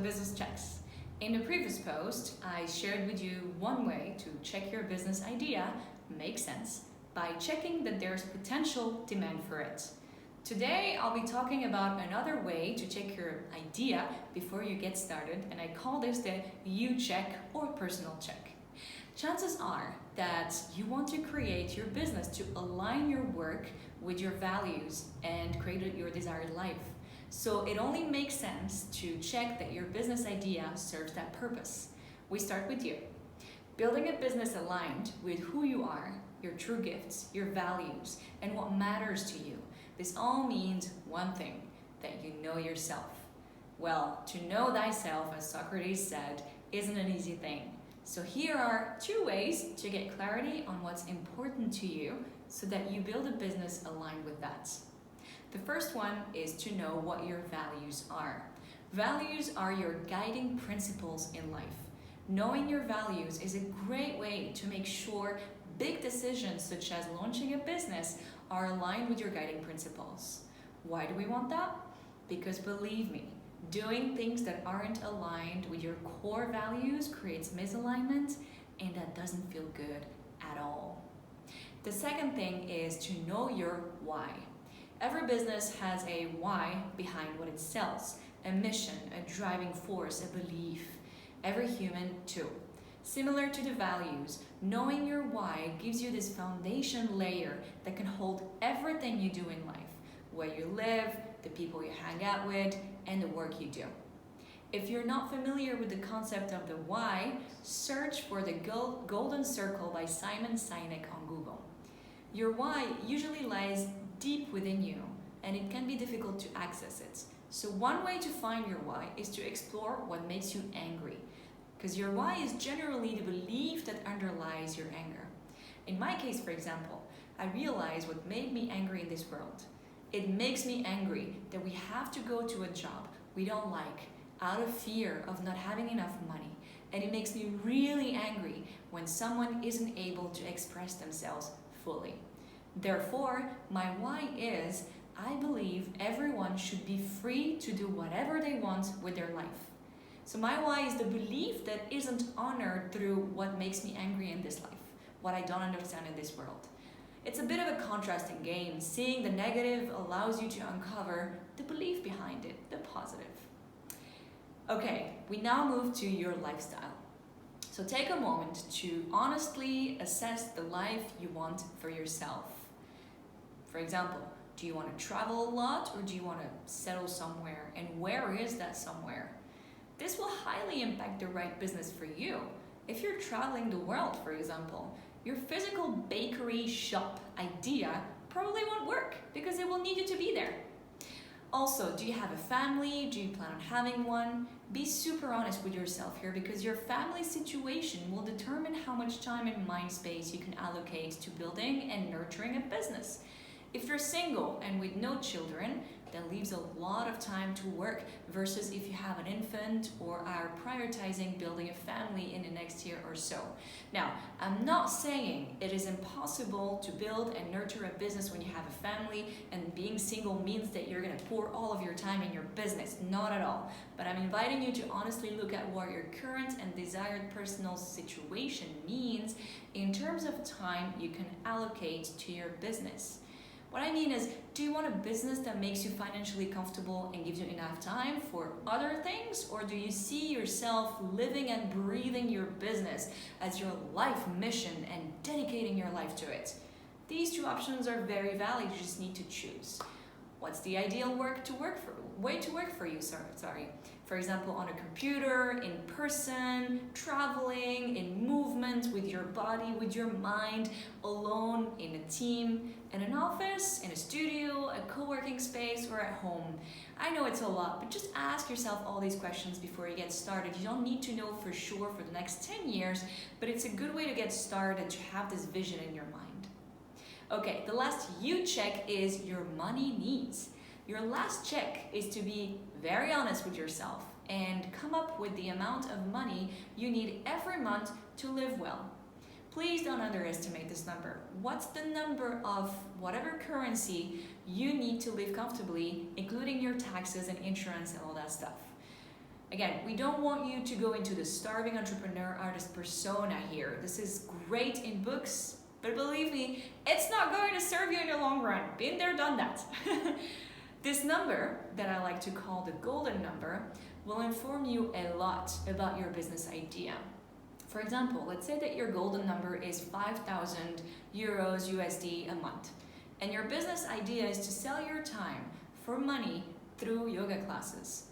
Business Checks. In the previous post, I shared with you one way to check your business idea makes sense by checking that there's potential demand for it. Today, I'll be talking about another way to check your idea before you get started, and I call this the you check or personal check. Chances are that you want to create your business to align your work with your values and create your desired life. So it only makes sense to check that your business idea serves that purpose. We start with you. Building a business aligned with who you are, your true gifts, your values, and what matters to you. This all means one thing, that you know yourself. Well, to know thyself, as Socrates said, isn't an easy thing. So here are 2 ways to get clarity on what's important to you so that you build a business aligned with that. The first one is to know what your values are. Values are your guiding principles in life. Knowing your values is a great way to make sure big decisions such as launching a business are aligned with your guiding principles. Why do we want that? Because believe me, doing things that aren't aligned with your core values creates misalignment, and that doesn't feel good at all. The second thing is to know your why. Every business has a why behind what it sells, a mission, a driving force, a belief. Every human too. Similar to the values, knowing your why gives you this foundation layer that can hold everything you do in life, where you live, the people you hang out with, and the work you do. If you're not familiar with the concept of the why, search for the Golden Circle by Simon Sinek on Google. Your why usually lies deep within you, and it can be difficult to access it. So one way to find your why is to explore what makes you angry, because your why is generally the belief that underlies your anger. In my case, for example, I realized what made me angry in this world. It makes me angry that we have to go to a job we don't like out of fear of not having enough money. And it makes me really angry when someone isn't able to express themselves fully. Therefore, my why is, I believe everyone should be free to do whatever they want with their life. So my why is the belief that isn't honored through what makes me angry in this life, what I don't understand in this world. It's a bit of a contrasting game. Seeing the negative allows you to uncover the belief behind it, the positive. Okay, we now move to your lifestyle. So take a moment to honestly assess the life you want for yourself. For example, do you want to travel a lot, or do you want to settle somewhere? And where is that somewhere? This will highly impact the right business for you. If you're traveling the world, for example, your physical bakery shop idea probably won't work because it will need you to be there. Also, do you have a family? Do you plan on having one? Be super honest with yourself here, because your family situation will determine how much time and mind space you can allocate to building and nurturing a business. If you're single and with no children, that leaves a lot of time to work versus if you have an infant or are prioritizing building a family in the next year or so. Now, I'm not saying it is impossible to build and nurture a business when you have a family, and being single means that you're going to pour all of your time in your business. Not at all. But I'm inviting you to honestly look at what your current and desired personal situation means in terms of time you can allocate to your business. What I mean is, do you want a business that makes you financially comfortable and gives you enough time for other things? Or do you see yourself living and breathing your business as your life mission and dedicating your life to it? These 2 options are very valid. You just need to choose. What's the ideal way to work for you? For example, on a computer, in person, traveling, in movement, with your body, with your mind, alone, in a team, in an office, in a studio, a co-working space, or at home. I know it's a lot, but just ask yourself all these questions before you get started. You don't need to know for sure for the next 10 years, but it's a good way to get started, to have this vision in your mind. Okay, the last you check is your money needs. Your last check is to be very honest with yourself and come up with the amount of money you need every month to live well. Please don't underestimate this number. What's the number of whatever currency you need to live comfortably, including your taxes and insurance and all that stuff? Again, we don't want you to go into the starving entrepreneur artist persona here. This is great in books, but believe me, it's not going to serve you in the long run. Been there, done that. This number, that I like to call the golden number, will inform you a lot about your business idea. For example, let's say that your golden number is 5,000 euros USD a month, and your business idea is to sell your time for money through yoga classes.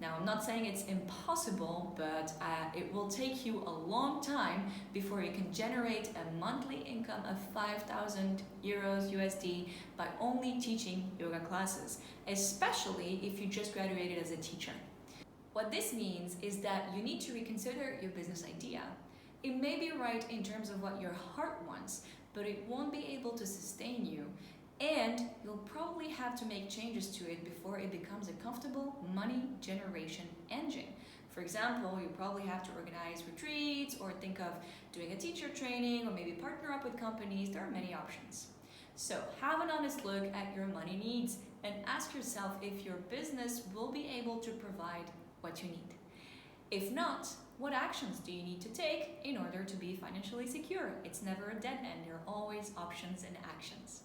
Now, I'm not saying it's impossible, but it will take you a long time before you can generate a monthly income of 5,000 euros USD by only teaching yoga classes, especially if you just graduated as a teacher. What this means is that you need to reconsider your business idea. It may be right in terms of what your heart wants, but it won't be able to sustain you. And you'll probably have to make changes to it before it becomes a comfortable money generation engine. For example, you probably have to organize retreats or think of doing a teacher training or maybe partner up with companies. There are many options. So have an honest look at your money needs and ask yourself if your business will be able to provide what you need. If not, what actions do you need to take in order to be financially secure? It's never a dead end. There are always options and actions.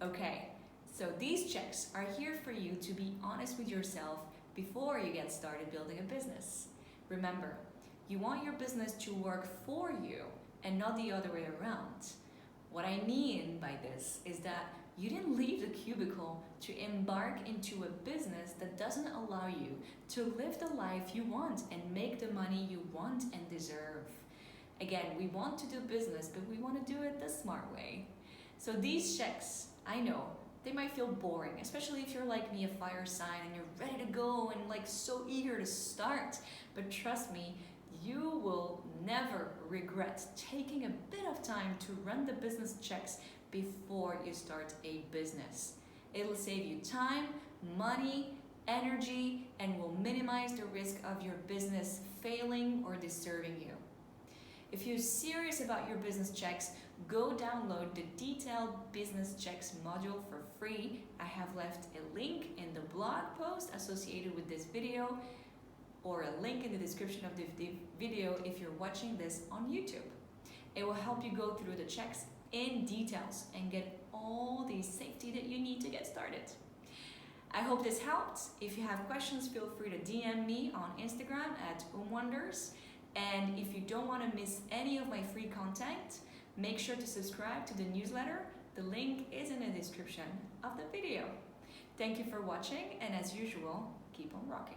Okay, so these checks are here for you to be honest with yourself before you get started building a business. Remember, you want your business to work for you and not the other way around. What I mean by this is that you didn't leave the cubicle to embark into a business that doesn't allow you to live the life you want and make the money you want and deserve. Again, we want to do business, but we want to do it the smart way. So these checks, I know, they might feel boring, especially if you're like me, a fire sign, and you're ready to go and like so eager to start. But trust me, you will never regret taking a bit of time to run the business checks before you start a business. It'll save you time, money, energy, and will minimize the risk of your business failing or disturbing you. If you're serious about your business checks, go download the detailed business checks module for free. I have left a link in the blog post associated with this video, or a link in the description of the video if you're watching this on YouTube. It will help you go through the checks in details and get all the safety that you need to get started. I hope this helped. If you have questions, feel free to DM me on Instagram at umwonders. And if you don't want to miss any of my free content, make sure to subscribe to the newsletter. The link is in the description of the video. Thank you for watching, and as usual, keep on rocking.